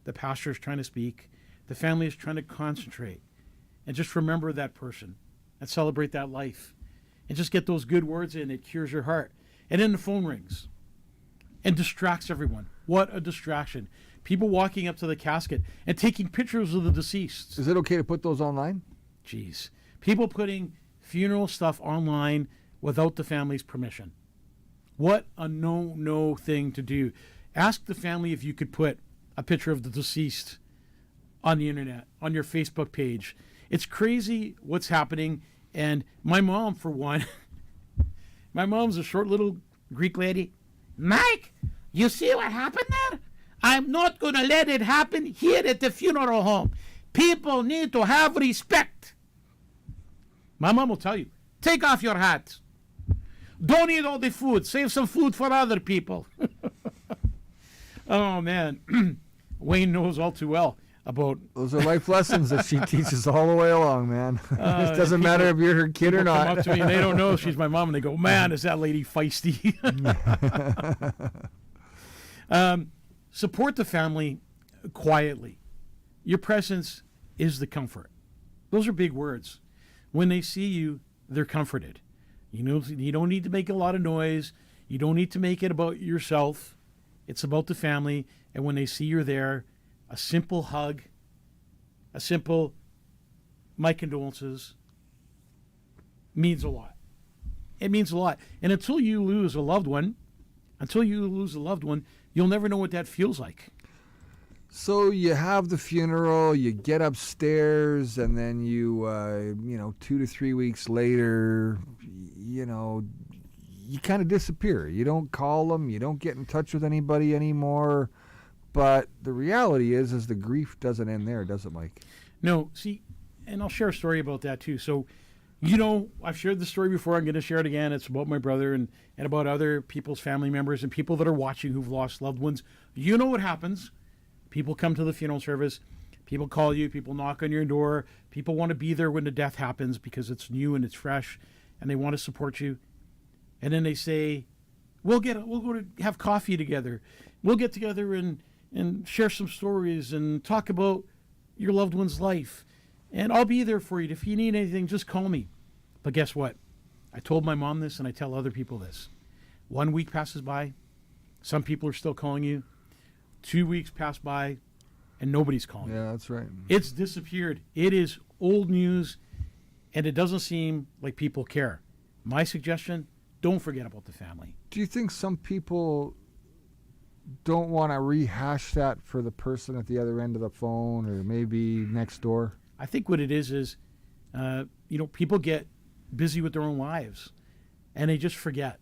The pastor is trying to speak. The family is trying to concentrate and just remember that person and celebrate that life and just get those good words in. It cures your heart. And then the phone rings and distracts everyone. What a distraction. People walking up to the casket and taking pictures of the deceased. Is it okay to put those online? Jeez. People putting funeral stuff online without the family's permission. What a no thing to do. Ask the family if you could put a picture of the deceased on the internet, on your Facebook page. It's crazy what's happening. And my mom, for one, my mom's a short little Greek lady. Mike, you see what happened there? I'm not going to let it happen here at the funeral home. People need to have respect. My mom will tell you, take off your hat. Don't eat all the food. Save some food for other people. Oh, man. Wayne knows all too well about... Those are life lessons that she teaches all the way along, man. It doesn't matter if you're her kid or not. Come up to me and they don't know she's my mom, and they go, man, is that lady feisty. Support the family quietly. Your presence is the comfort. Those are big words. When they see you, they're comforted. You know, you don't need to make a lot of noise. You don't need to make it about yourself. It's about the family. And when they see you're there, a simple hug, a simple, my condolences, means a lot. It means a lot. And until you lose a loved one, you'll never know what that feels like. So you have the funeral, you get upstairs, and then you 2 to 3 weeks later, you kind of disappear. You don't call them, you don't get in touch with anybody anymore. But the reality is the grief doesn't end there, does it, Mike? No, see, and I'll share a story about that too. So, I've shared the story before. I'm going to share it again. It's about my brother and about other people's family members and people that are watching who've lost loved ones. You know what happens. People come to the funeral service. People call you. People knock on your door. People want to be there when the death happens because it's new and it's fresh, and they want to support you. And then they say, we'll go to have coffee together. We'll get together and share some stories and talk about your loved one's life. And I'll be there for you. If you need anything, just call me. But guess what? I told my mom this, and I tell other people this. 1 week passes by. Some people are still calling you. 2 weeks pass by, and nobody's calling you. Yeah, that's right. It's disappeared. It is old news, and it doesn't seem like people care. My suggestion, don't forget about the family. Do you think some people don't want to rehash that for the person at the other end of the phone or maybe next door? I think what it is people get busy with their own lives, and they just forget.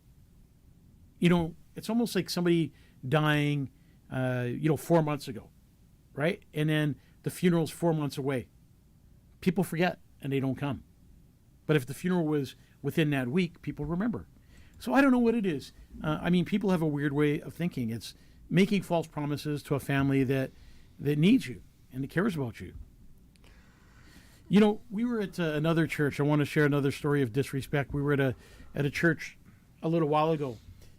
It's almost like somebody dying 4 months ago, right? And then the funeral's 4 months away. People forget and they don't come. But if the funeral was within that week, people remember. So I don't know what it is. People have a weird way of thinking. It's making false promises to a family that needs you and that cares about you. We were at another church. I want to share another story of disrespect. We were at a church a little while ago,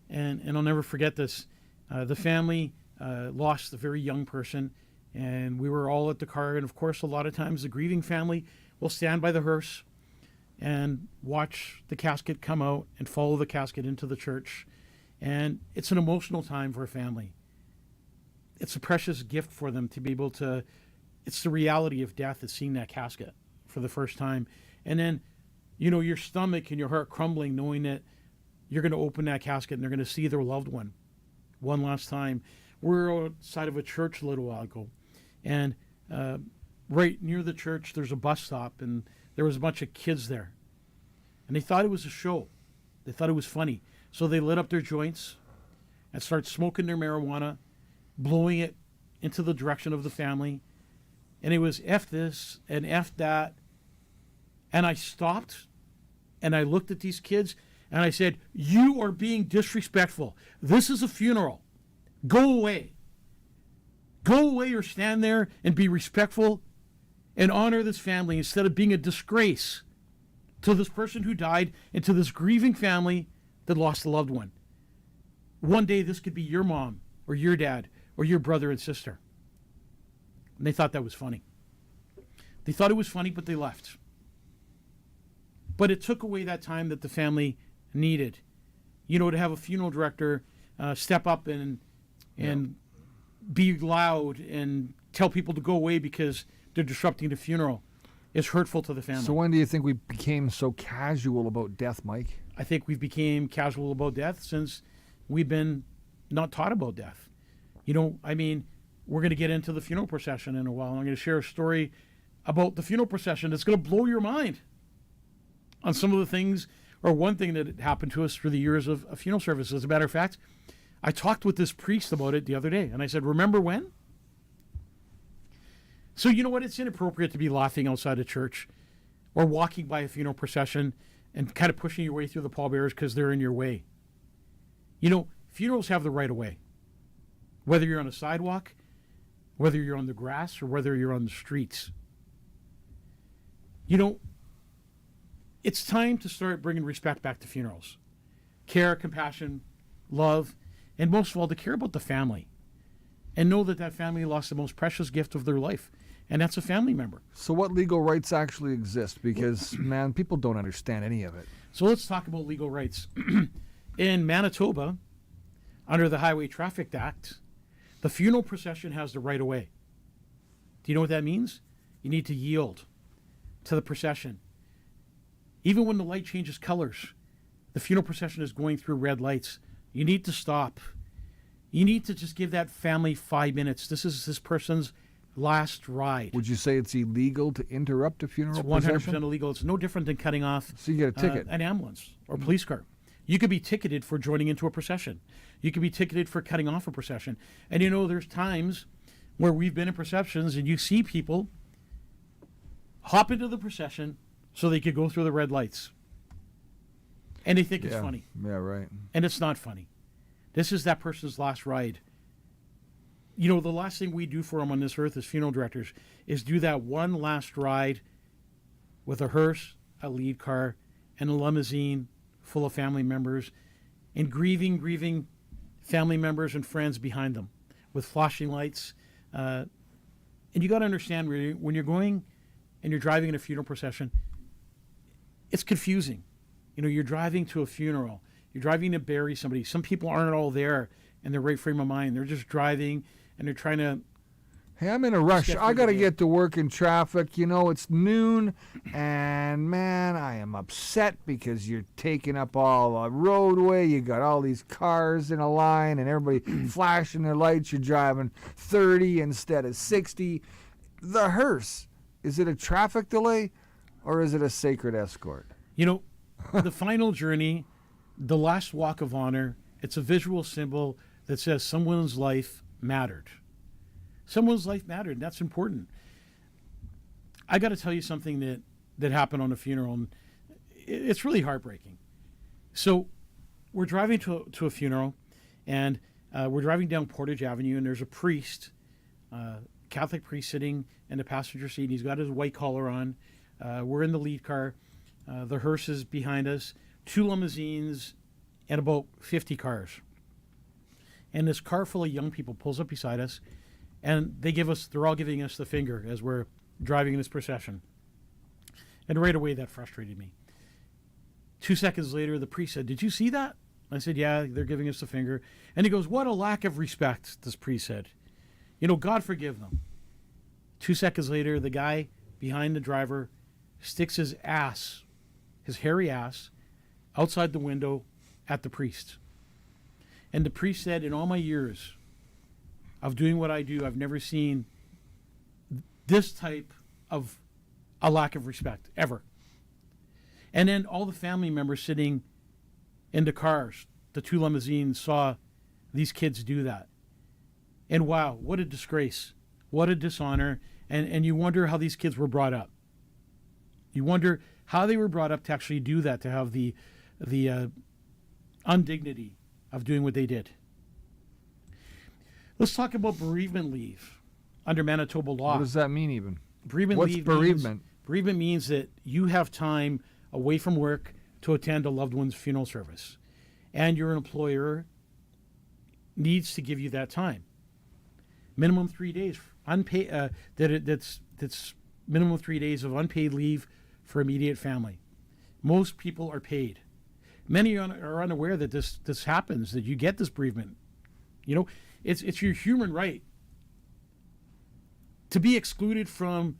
and I'll never forget this. The family lost a very young person, and we were all at the car. And of course, a lot of times the grieving family will stand by the hearse and watch the casket come out and follow the casket into the church. And it's an emotional time for a family. It's a precious gift for them to be able to, it's the reality of death is seeing that casket for the first time. And then, your stomach and your heart crumbling knowing that you're going to open that casket and they're going to see their loved one one last time. We're outside of a church a little while ago, and right near the church there's a bus stop, and there was a bunch of kids there, and they thought it was a show. They thought it was funny, so they lit up their joints and started smoking their marijuana, blowing it into the direction of the family, and it was F this and F that. And I stopped and I looked at these kids and I said, you are being disrespectful. This is a funeral. Go away. Go away or stand there and be respectful and honor this family instead of being a disgrace to this person who died and to this grieving family that lost a loved one. One day this could be your mom or your dad or your brother and sister. And they thought that was funny. They thought it was funny, but they left. But it took away that time that the family needed. To have a funeral director step up and be loud and tell people to go away because they're disrupting the funeral is hurtful to the family. So when do you think we became so casual about death, Mike? I think we've became casual about death since we've been not taught about death. we're going to get into the funeral procession in a while. I'm going to share a story about the funeral procession that's going to blow your mind on some of the things, or one thing that happened to us through the years of funeral service. As a matter of fact, I talked with this priest about it the other day, and I said, remember when? So you know what? It's inappropriate to be laughing outside a church or walking by a funeral procession and kind of pushing your way through the pallbearers because they're in your way. You know, funerals have the right of way. Whether you're on a sidewalk, whether you're on the grass, or whether you're on the streets. You know, it's time to start bringing respect back to funerals. Care, compassion, love, and most of all, to care about the family. And know that that family lost the most precious gift of their life, and that's a family member. So what legal rights actually exist? Because, man, people don't understand any of it. So let's talk about legal rights. In Manitoba, under the Highway Traffic Act, the funeral procession has the right of way. Do you know what that means? You need to yield to the procession. Even when the light changes colors, the funeral procession is going through red lights. You need to stop. You need to just give that family 5 minutes. This is this person's last ride. Would you say it's illegal to interrupt a funeral It's 100% procession? illegal. It's no different than cutting off So you get a ticket. an ambulance or police car. You could be ticketed for joining into a procession. You could be ticketed for cutting off a procession. And you know, there's times where we've been in processions and you see people hop into the procession so they could go through the red lights. And they think it's funny. Yeah, right. And it's not funny. This is that person's last ride. You know, the last thing we do for them on this earth as funeral directors is do that one last ride with a hearse, a lead car, and a limousine full of family members, and grieving family members and friends behind them with flashing lights. And you got to understand, when you're going and you're driving in a funeral procession, it's confusing. You know, you're driving to a funeral. You're driving to bury somebody. Some people aren't all there in their right frame of mind. They're just driving and they're trying to... Hey, I'm in a rush. Step I got to through the get to work in traffic. You know, it's noon, and man, I am upset because you're taking up all the roadway. You got all these cars in a line, and everybody flashing their lights. You're driving 30 instead of 60. The hearse, is it a traffic delay, or is it a sacred escort? You know, the final journey, the last walk of honor, it's a visual symbol that says someone's life mattered. Someone's life mattered, and that's important. I got to tell you something that happened on a funeral, and it's really heartbreaking. So we're driving to a funeral, and we're driving down Portage Avenue, and there's a priest, Catholic priest, sitting in the passenger seat. And he's got his white collar on. We're in the lead car. The hearse is behind us, 2 limousines, and about 50 cars. And this car full of young people pulls up beside us, and they're all giving us the finger as we're driving in this procession. And right away, that frustrated me. 2 seconds later, the priest said, "Did you see that?" I said, "Yeah, they're giving us the finger." And he goes, "What a lack of respect," this priest said. "You know, God forgive them." 2 seconds later, the guy behind the driver sticks his ass, his hairy ass, outside the window at the priest. And the priest said, "In all my years of doing what I do, I've never seen this type of a lack of respect, ever." And then all the family members sitting in the cars, the 2 limousines, saw these kids do that. And wow, what a disgrace. What a dishonor. And you wonder how these kids were brought up. You wonder how they were brought up to actually do that, to have the undignity of doing what they did. Let's talk about bereavement leave under Manitoba law. What does that mean even? What's bereavement? Bereavement means that you have time away from work to attend a loved one's funeral service. And your employer needs to give you that time. Minimum 3 days unpaid. That's minimum 3 days of unpaid leave for immediate family. Most people are paid. Many are unaware that this happens, that you get this bereavement. You know, it's your human right to be excluded from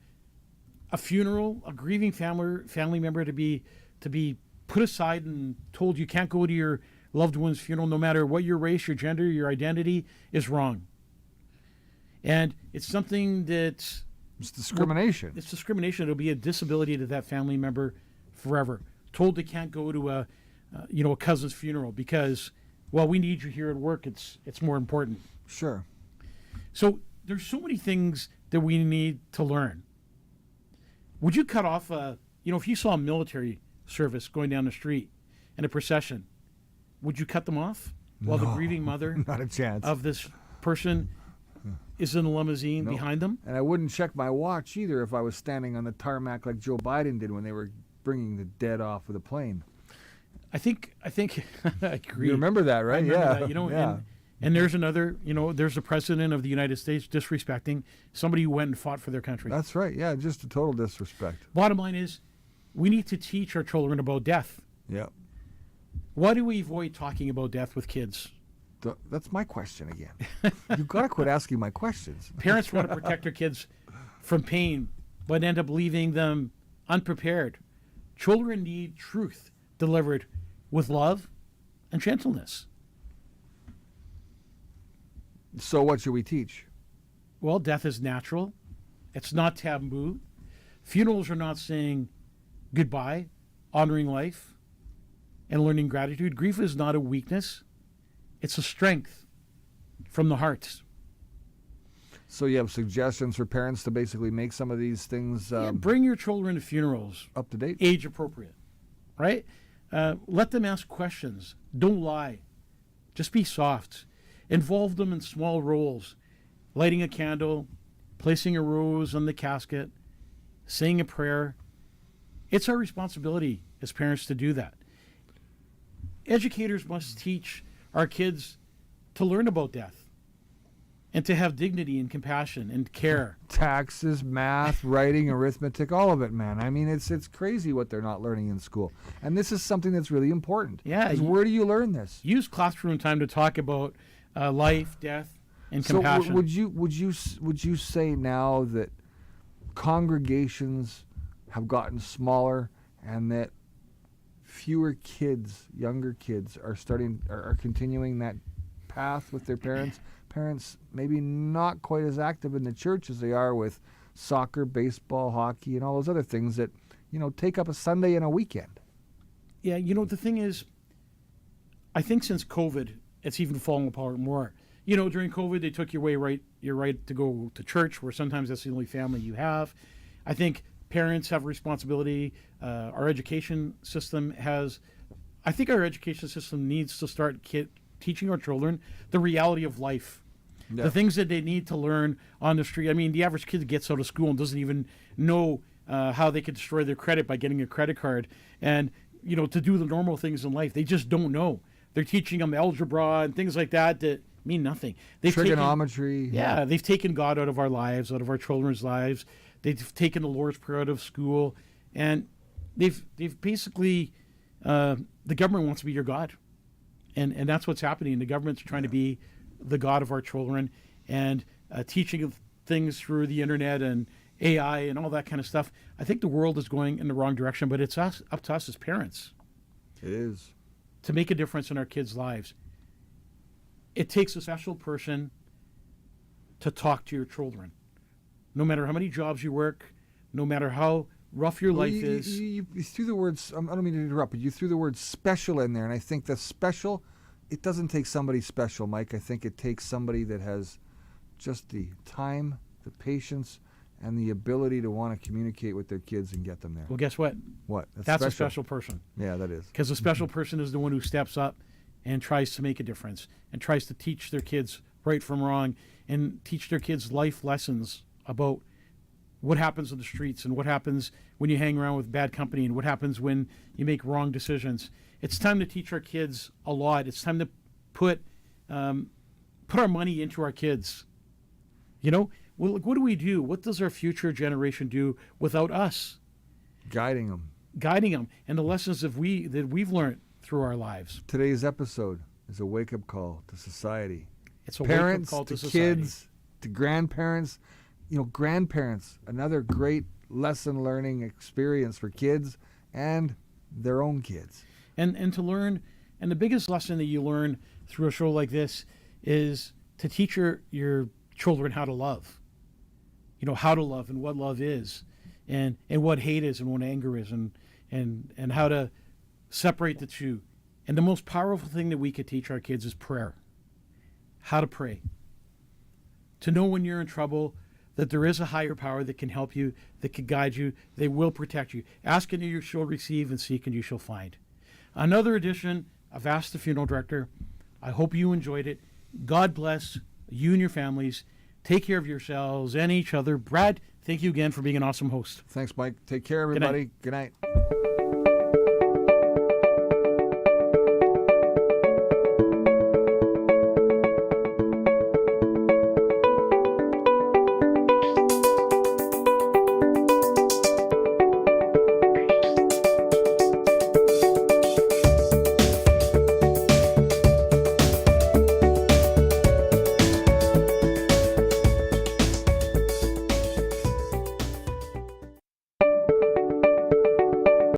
a funeral, a grieving family member, to be put aside and told you can't go to your loved one's funeral, no matter what your race, your gender, your identity, is wrong. And it's something that It's discrimination. it's discrimination. It'll be a disability to that family member forever. Told they can't go to a cousin's funeral because, well, we need you here at work. It's more important. Sure. So there's so many things that we need to learn. Would you cut off if you saw a military service going down the street in a procession, would you cut them off while the grieving mother Not a chance. of this person is in a limousine behind them? And I wouldn't check my watch either if I was standing on the tarmac like Joe Biden did when they were bringing the dead off of the plane. I think I agree. You remember that, right? I remember Yeah. that, Yeah. and there's another, there's the president of the United States disrespecting somebody who went and fought for their country. That's right. Yeah, just a total disrespect. Bottom line is, we need to teach our children about death. Yeah. Why do we avoid talking about death with kids? That's my question again. You've got to quit asking my questions. Parents want to protect their kids from pain, but end up leaving them unprepared. Children need truth delivered with love and gentleness. So what should we teach? Well, death is natural. It's not taboo. Funerals are not saying goodbye, honoring life, and learning gratitude. Grief is not a weakness. It's a strength from the heart. So you have suggestions for parents to basically make some of these things Bring your children to funerals, up to date? age appropriate, right? Let them ask questions. Don't lie. Just be soft. Involve them in small roles, lighting a candle, placing a rose on the casket, saying a prayer. It's our responsibility as parents to do that. Educators must teach our kids to learn about death and to have dignity and compassion and care. Taxes, math, writing, arithmetic, all of it, man. I mean, it's crazy what they're not learning in school. And this is something that's really important. Yeah, 'Cause where do you learn this? Use classroom time to talk about life, death, and compassion. So would you say now that congregations have gotten smaller and that fewer kids, younger kids, are continuing that path with their parents? Parents maybe not quite as active in the church as they are with soccer, baseball, hockey, and all those other things that take up a Sunday and a weekend. Yeah, the thing is, I think since COVID, it's even falling apart more. During COVID, they took your right to go to church, where sometimes that's the only family you have. I think parents have a responsibility. Our education system needs to start teaching our children the reality of life. Yeah. The things that they need to learn on the street. I mean, the average kid gets out of school and doesn't even know how they could destroy their credit by getting a credit card. And, to do the normal things in life, they just don't know. They're teaching them algebra and things like that mean nothing. Trigonometry. They've taken God out of our lives, out of our children's lives. They've taken the Lord's Prayer out of school. And they've basically, the government wants to be your God. And that's what's happening. The government's trying to be the God of our children and teaching things through the internet and AI and all that kind of stuff. I think the world is going in the wrong direction, but it's up to us as parents. It is. To make a difference in our kids' lives. It takes a special person to talk to your children. No matter how many jobs you work, no matter how rough your life is. You threw the words, I don't mean to interrupt, but you threw the word special in there, and I think the special, it doesn't take somebody special, Mike. I think it takes somebody that has just the time, the patience, and the ability to want to communicate with their kids and get them there. Well, guess what? What? That's a special person. Yeah, that is. Because a special person is the one who steps up and tries to make a difference and tries to teach their kids right from wrong and teach their kids life lessons about what happens in the streets and what happens when you hang around with bad company and what happens when you make wrong decisions. It's time to teach our kids a lot. It's time to put our money into our kids. Well, what do we do? What does our future generation do without us? Guiding them. And the lessons that we've learned through our lives. Today's episode is a wake-up call to society. It's a parents, wake-up call to kids, society. to grandparents. Grandparents, another great lesson learning experience for kids and their own kids. And to learn, and the biggest lesson that you learn through a show like this is to teach your children how to love. You know, how to love and what love is, and what hate is and what anger is, and how to separate the two. And the most powerful thing that we could teach our kids is prayer. How to pray. To know when you're in trouble that there is a higher power that can help you, that can guide you, they will protect you. Ask and you shall receive, and seek and you shall find. Another edition of Ask the Funeral Director. I hope you enjoyed it. God bless you and your families. Take care of yourselves and each other. Brad, thank you again for being an awesome host. Thanks, Mike. Take care, everybody. Good night.